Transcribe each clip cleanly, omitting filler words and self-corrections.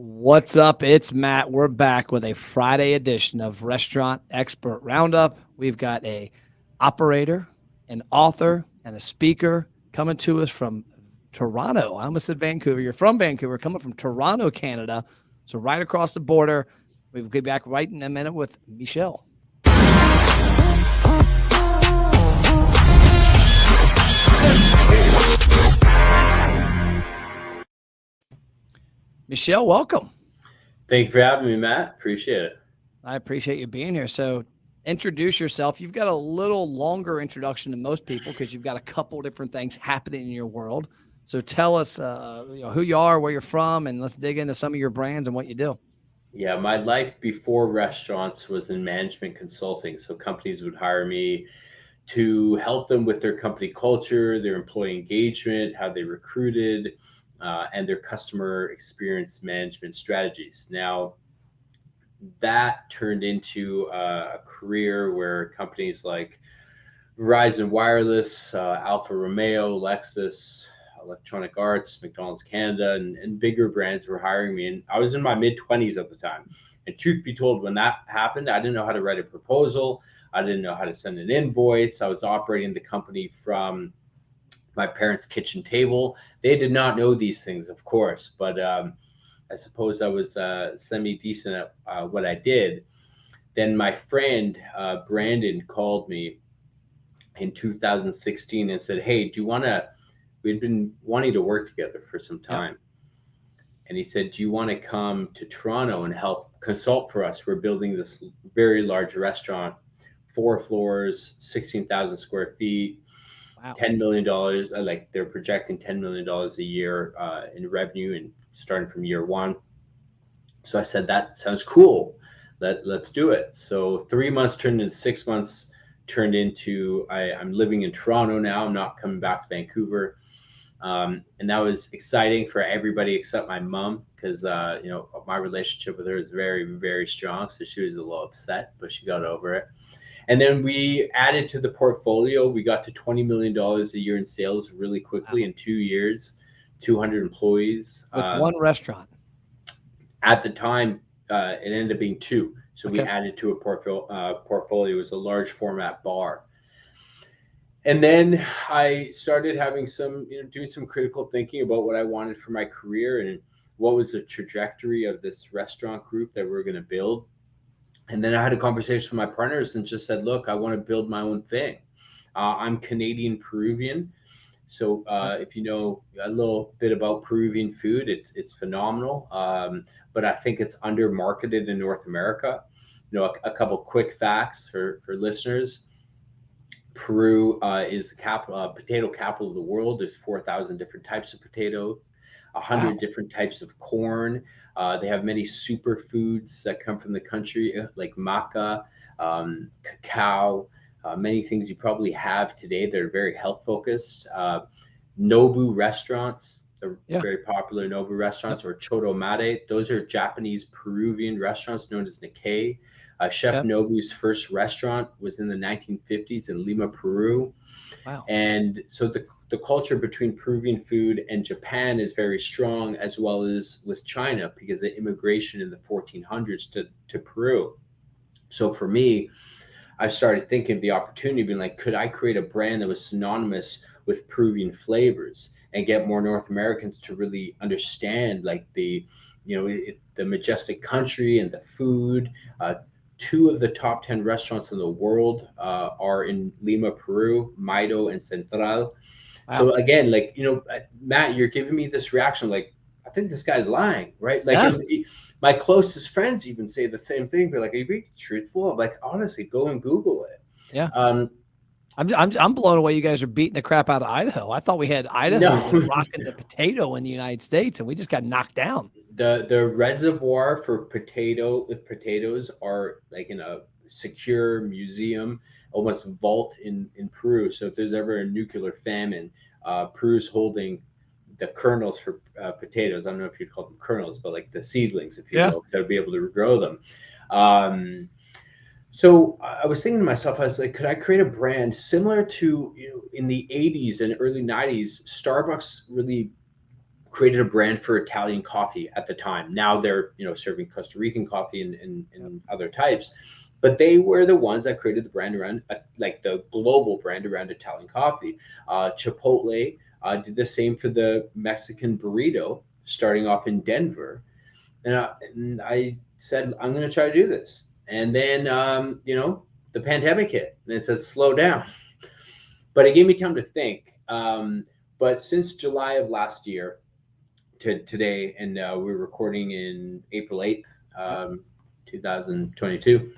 What's up? It's Matt. We're back with a Friday edition of Restaurant Expert Roundup. We've got a operator, an author, and a speaker coming to us from Toronto. I almost said Vancouver. You're from Vancouver, coming from Toronto, Canada. So right across the border. We'll be back right in a minute with Michel. Michel, welcome. Thank you for having me, Matt. Appreciate it. I appreciate you being here. So introduce yourself. You've got a little longer introduction than most people because you've got a couple different things happening in your world. So tell us who you are, where you're from, and let's dig into some of your brands and what you do. Yeah, my life before restaurants was in management consulting. So companies would hire me to help them with their company culture, their employee engagement, how they recruited, and their customer experience management strategies. Now, that turned into a career where companies like Verizon Wireless, Alfa Romeo, Lexus, Electronic Arts, McDonald's Canada, and bigger brands were hiring me. And I was in my mid-20s at the time. And truth be told, when that happened, I didn't know how to write a proposal. I didn't know how to send an invoice. I was operating the company from my parents' kitchen table. They did not know these things, of course, but I suppose I was semi-decent at what I did. Then my friend, Brandon, called me in 2016 and said, "Hey, do you want to, we'd been wanting to work together for some time." And he said, "Do you want to come to Toronto and help consult for us? We're building this very large restaurant, 4 floors, 16,000 square feet, Wow. $10 million. Like they're projecting $10 million a year in revenue and starting from year one." So I said, "That sounds cool. Let's do it." So 3 months turned into 6 months, turned into I'm living in Toronto now. I'm not coming back to Vancouver. And that was exciting for everybody except my mom because, my relationship with her is very, very strong. So she was a little upset, but she got over it. And then we added to the portfolio. We got to $20 million a year in sales really quickly. Wow. In 2 years, 200 employees. With one restaurant. At the time, it ended up being 2. So we added to a portfolio. It was a large format bar. And then I started having doing some critical thinking about what I wanted for my career and what was the trajectory of this restaurant group that we're going to build. And then I had a conversation with my partners and just said, "Look, I want to build my own thing." I'm Canadian Peruvian. So if you know a little bit about Peruvian food, it's phenomenal. But I think it's under marketed in North America. A couple quick facts for listeners. Peru is the potato capital of the world. There's 4,000 different types of potato, 100 different types of corn. They have many superfoods that come from the country, like maca, cacao, many things you probably have today that are very health focused. Nobu restaurants, the very popular Nobu restaurants, or Choto Mate. Those are Japanese Peruvian restaurants known as Nikkei. Chef Nobu's first restaurant was in the 1950s in Lima, Peru. Wow. And so the culture between Peruvian food and Japan is very strong, as well as with China, because of the immigration in the 1400s to Peru. So for me, I started thinking of the opportunity, being like, could I create a brand that was synonymous with Peruvian flavors and get more North Americans to really understand like the majestic country and the food. 2 of the top 10 restaurants in the world are in Lima, Peru, Maido and Central. Wow. So again, like, Matt, you're giving me this reaction, like, I think this guy's lying, right? Like my closest friends even say the same thing. They're like, "Are you being truthful?" I'm like, honestly, go and Google it. Yeah. I'm blown away. You guys are beating the crap out of Idaho. I thought we had Idaho rocking the potato in the United States, and we just got knocked down. The reservoir for potatoes are like in a secure museum, almost vault in Peru. So if there's ever a nuclear famine, Peru's holding the kernels for potatoes. I don't know if you'd call them kernels, but like the seedlings, if you will, to be able to grow them. So I was thinking to myself, I was like, could I create a brand similar to, in the 80s and early 90s, Starbucks really created a brand for Italian coffee at the time. Now they're, serving Costa Rican coffee Yep. and other types, but they were the ones that created the brand around, like the global brand around Italian coffee. Chipotle did the same for the Mexican burrito, starting off in Denver. And I said, I'm going to try to do this. And then, the pandemic hit and it said, slow down. But it gave me time to think. But since July of last year to today, and we're recording in April 8th, Yep. 2022.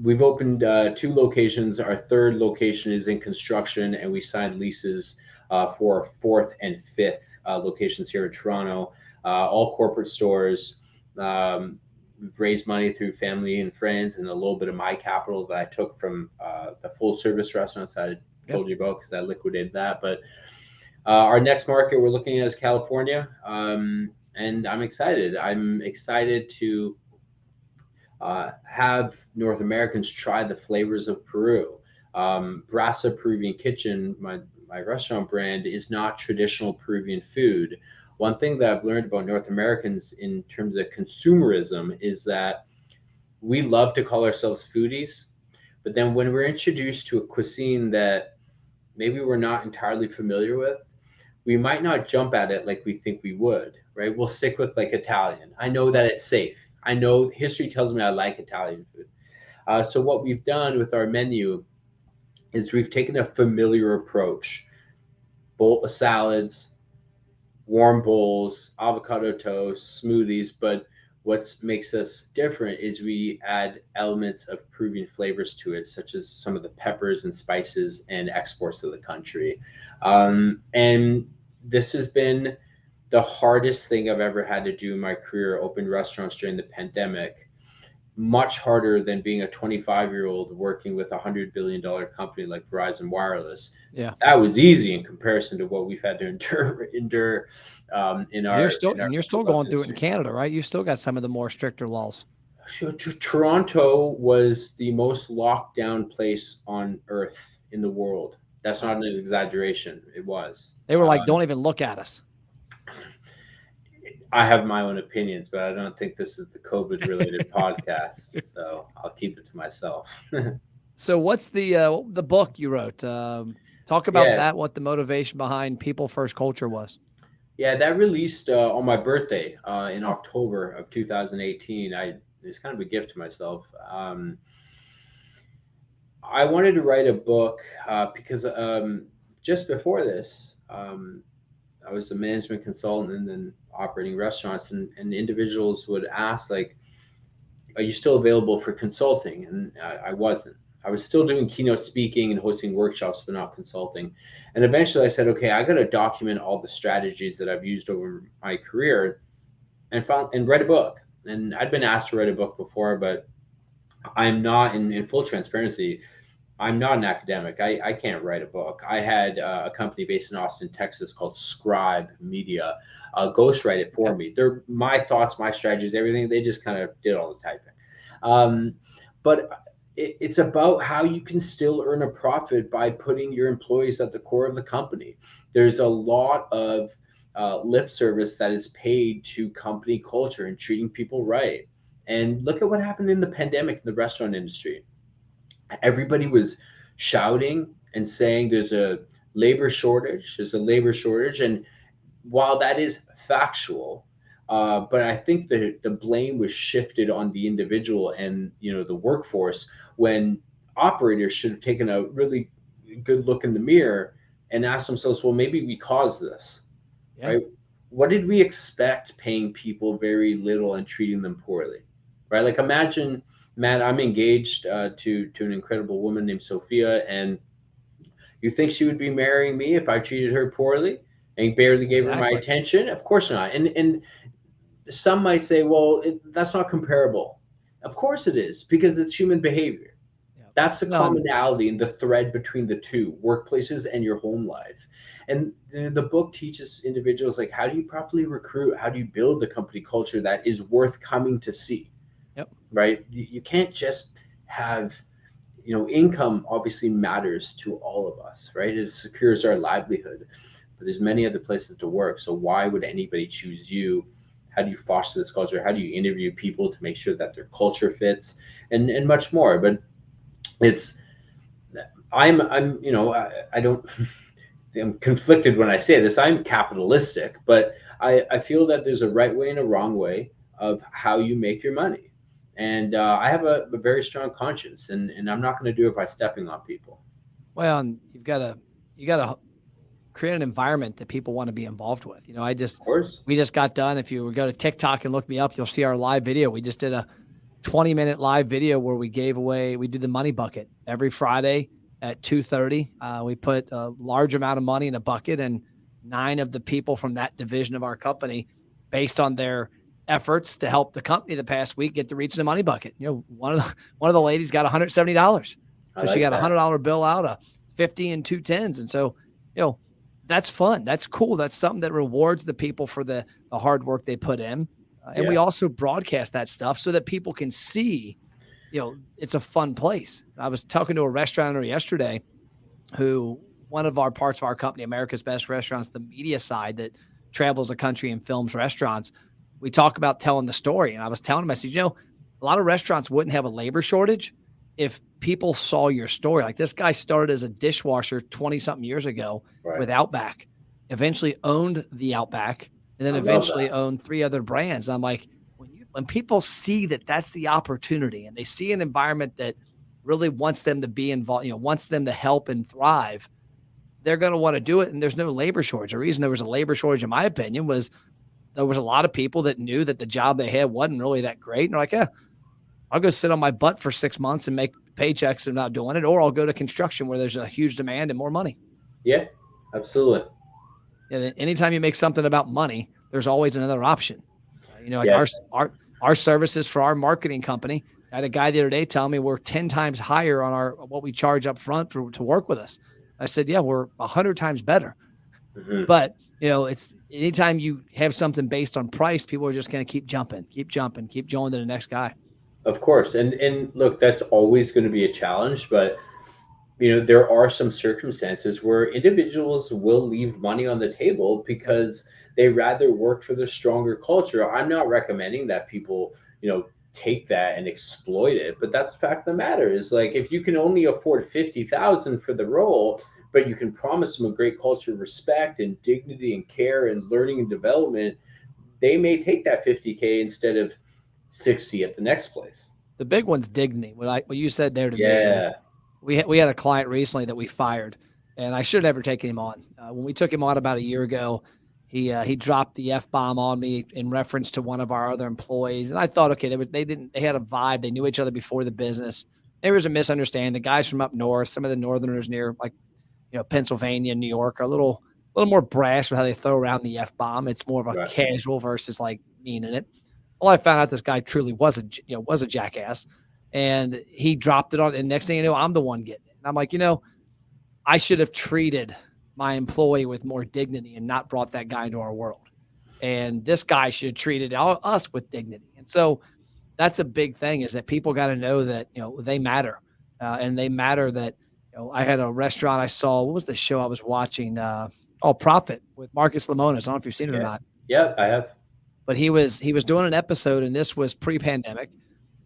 We've opened two locations. Our third location is in construction, and we signed leases for our fourth and fifth locations here in Toronto, all corporate stores. We've raised money through family and friends and a little bit of my capital that I took from the full service restaurants I told you about because I liquidated that. But our next market we're looking at is California, and I'm excited. I'm excited to have North Americans try the flavors of Peru. Brasa Peruvian Kitchen, my restaurant brand, is not traditional Peruvian food. One thing that I've learned about North Americans in terms of consumerism is that we love to call ourselves foodies, but then when we're introduced to a cuisine that maybe we're not entirely familiar with, we might not jump at it like we think we would, right? We'll stick with like Italian. I know that it's safe. I know history tells me I like Italian food. So what we've done with our menu is we've taken a familiar approach: bowl of salads, warm bowls, avocado toast, smoothies. But what makes us different is we add elements of Peruvian flavors to it, such as some of the peppers and spices and exports to the country. And this has been the hardest thing I've ever had to do in my career: open restaurants during the pandemic. Much harder than being a 25-year-old working with $100 billion company like Verizon Wireless. Yeah. That was easy in comparison to what we've had to endure in And you're our still in our beloved going through it in industry. Canada, right? You still got some of the more stricter laws. So, Toronto was the most locked down place on earth in the world. That's not Wow. an exaggeration. It was. They were like, don't even look at us. I have my own opinions, but I don't think this is the COVID related podcast, so I'll keep it to myself. So what's the book you wrote? Talk about Yeah, that, what the motivation behind People First Culture was. yeah, that released on my birthday in Oh, October of 2018. It's kind of a gift to myself. I wanted to write a book because just before this, I was a management consultant and then operating restaurants, and individuals would ask like, "Are you still available for consulting?" And I wasn't. I was still doing keynote speaking and hosting workshops, but not consulting. And eventually, I said, "Okay, I got to document all the strategies that I've used over my career, and write a book." And I'd been asked to write a book before, but I'm not in full transparency. I'm not an academic. I can't write a book. I had a company based in Austin, Texas called Scribe Media ghostwrite it for okay. me. They're my thoughts, my strategies, everything. They just kind of did all the typing. But it's about how you can still earn a profit by putting your employees at the core of the company. There's a lot of lip service that is paid to company culture and treating people right. And look at what happened in the pandemic in the restaurant industry. Everybody was shouting and saying there's a labor shortage. And while that is factual, but I think the blame was shifted on the individual and the workforce, when operators should have taken a really good look in the mirror and asked themselves, well, maybe we caused this, Yeah. right? What did we expect paying people very little and treating them poorly, right? Like imagine, Matt, I'm engaged to an incredible woman named Sophia, and you think she would be marrying me if I treated her poorly and barely gave her my Exactly. attention? Of course not. And some might say, well, that's not comparable. Of course it is, because it's human behavior. Yeah. That's the No, commonality and the thread between the two workplaces and your home life. And the book teaches individuals like, how do you properly recruit? How do you build the company culture that is worth coming to see? yep. Right? You can't just have, income obviously matters to all of us, right? It secures our livelihood. but there's many other places to work. So why would anybody choose you? How do you foster this culture? How do you interview people to make sure that their culture fits, and much more? But it's I'm I don't I'm conflicted when I say this. I'm capitalistic, but I feel that there's a right way and a wrong way of how you make your money. And I have a very strong conscience, and I'm not going to do it by stepping on people. Well, and you got to create an environment that people want to be involved with. Of course. We just got done. If you go to TikTok and look me up, you'll see our live video. We just did a 20-minute live video where we do the money bucket every Friday at 2:30. We put a large amount of money in a bucket, and 9 of the people from that division of our company, based on their efforts to help the company the past week, get to reach the money bucket. One of the ladies got $170. So she got a $100 bill out, a 50 and 2 tens. And so, that's fun. That's cool. That's something that rewards the people for the hard work they put in. And we also broadcast that stuff so that people can see, it's a fun place. I was talking to a restaurateur yesterday who one of our parts of our company, America's Best Restaurants, the media side that travels the country and films restaurants. We talk about telling the story. And I was telling him, I said, a lot of restaurants wouldn't have a labor shortage if people saw your story. Like this guy started as a dishwasher 20 something years ago with Outback, eventually owned the Outback, and then eventually owned 3 other brands. And I'm like, when people see that that's the opportunity and they see an environment that really wants them to be involved, wants them to help and thrive, they're going to want to do it. And there's no labor shortage. The reason there was a labor shortage, in my opinion, was there was a lot of people that knew that the job they had wasn't really that great. And they're like, I'll go sit on my butt for 6 months and make paychecks and not doing it, or I'll go to construction where there's a huge demand and more money. Yeah, absolutely. And anytime you make something about money, there's always another option. Our services for our marketing company. I had a guy the other day tell me we're 10 times higher on what we charge up front to work with us. I said, yeah, we're 100 times better. Mm-hmm. But it's anytime you have something based on price, people are just going to keep jumping, keep going to the next guy. Of course. And look, that's always going to be a challenge, but there are some circumstances where individuals will leave money on the table because they rather work for the stronger culture. I'm not recommending that people, take that and exploit it, but that's the fact of the matter is, like, if you can only afford 50,000 for the role, but you can promise them a great culture of respect and dignity and care and learning and development, they may take that 50K instead of 60 at the next place. The big one's dignity. What you said there to me is we had a client recently that we fired, and I should have never taken him on. When we took him on about a year ago, he dropped the F-bomb on me in reference to one of our other employees, and I thought, okay, they had a vibe. They knew each other before the business. There was a misunderstanding. The guys from up north, some of the northerners near Pennsylvania, New York, are a little more brash with how they throw around the F-bomb. It's more of a casual versus like meaning it. Well, I found out this guy truly was a jackass, and he dropped it on. And next thing you know, I'm the one getting it. And I'm like, I should have treated my employee with more dignity and not brought that guy into our world. And this guy should have treated us with dignity. And so that's a big thing, is that people got to know that, they matter. And they matter that, I had a restaurant I saw. What was the show I was watching? Profit with Marcus Lemonis. I don't know if you've seen it or not. Yeah, I have. But he was doing an episode, and this was pre-pandemic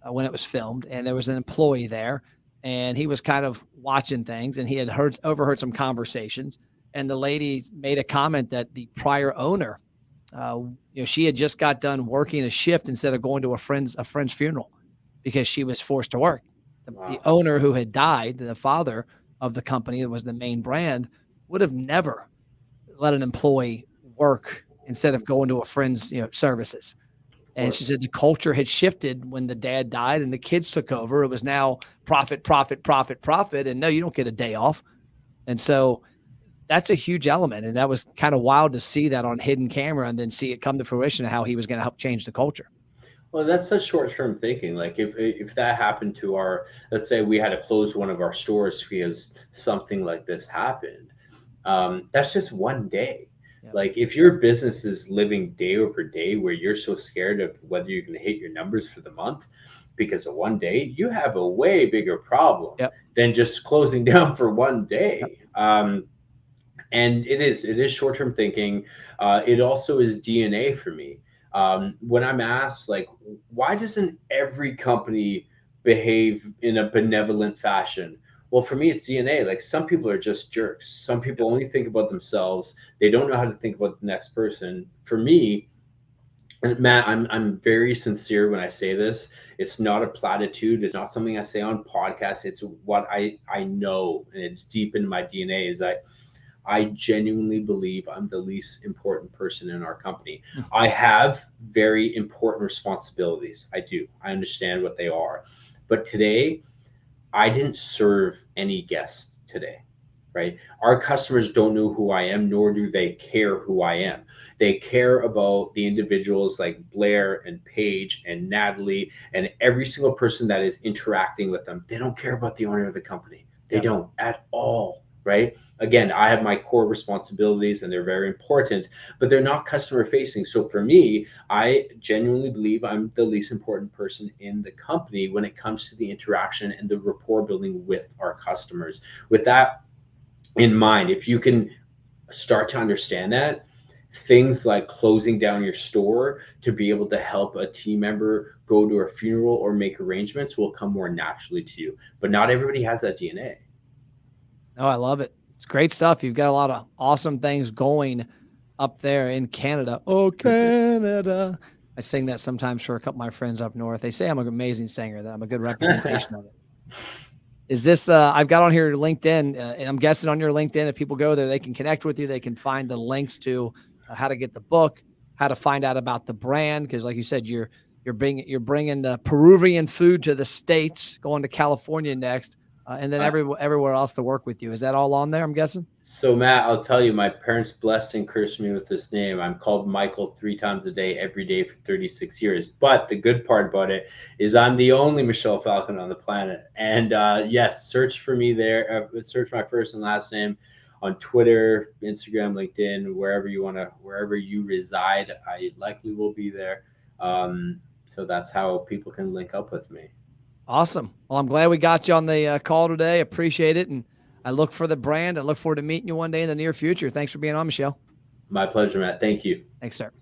when it was filmed, and there was an employee there, and he was kind of watching things, and he had overheard some conversations, and the lady made a comment that the prior owner, she had just got done working a shift instead of going to a friend's funeral because she was forced to work. The owner who had died, the father of the company that was the main brand, would have never let an employee work instead of going to a friend's services. And she said the culture had shifted when the dad died and the kids took over. It was now profit. And no, you don't get a day off. And so that's a huge element. And that was kind of wild to see that on hidden camera and then see it come to fruition of how he was going to help change the culture. Well, that's such short-term thinking. Like if that happened to let's say we had to close one of our stores because something like this happened, that's just one day. Yeah. Like if your business is living day over day where you're so scared of whether you're going to hit your numbers for the month because of one day, you have a way bigger problem than just closing down for one day. And it is short-term thinking. It also is DNA for me. When I'm asked, like, why doesn't every company behave in a benevolent fashion? Well, for me, it's DNA. Like, some people are just jerks. Some people only think about themselves. They don't know how to think about the next person. For me, and Matt, I'm very sincere when I say this. It's not a platitude. It's not something I say on podcasts. It's what I know, and it's deep in my DNA. Is that I genuinely believe I'm the least important person in our company. I have very important responsibilities. I do. I understand what they are. But today, I didn't serve any guests today, right? Our customers don't know who I am, nor do they care who I am. They care about the individuals like Blair and Paige and Natalie and every single person that is interacting with them. They don't care about the owner of the company. They don't at all, right? Again, I have my core responsibilities and they're very important, but they're not customer facing. So for me, I genuinely believe I'm the least important person in the company when it comes to the interaction and the rapport building with our customers. With that in mind, if you can start to understand that, things like closing down your store to be able to help a team member go to a funeral or make arrangements will come more naturally to you. But not everybody has that DNA. Oh, I love it. It's great stuff. You've got a lot of awesome things going up there in Canada. Oh, Canada. I sing that sometimes for a couple of my friends up north. They say I'm an amazing singer, that I'm a good representation of it. Is this, I've got on here LinkedIn, and I'm guessing on your LinkedIn, if people go there, they can connect with you. They can find the links to how to get the book, how to find out about the brand. Cause like you said, you're bringing the Peruvian food to the States, going to California next. And then everywhere else to work with you. Is that all on there, I'm guessing? So Matt, I'll tell you, my parents blessed and cursed me with this name. I'm called Michael 3 times a day, every day for 36 years. But the good part about it is I'm the only Michel Falcon on the planet. And yes, search for me there. Search my first and last name on Twitter, Instagram, LinkedIn, wherever you reside. I likely will be there. So that's how people can link up with me. Awesome. Well, I'm glad we got you on the call today. Appreciate it. And I look for the brand. I look forward to meeting you one day in the near future. Thanks for being on, Michel. My pleasure, Matt. Thank you. Thanks, sir.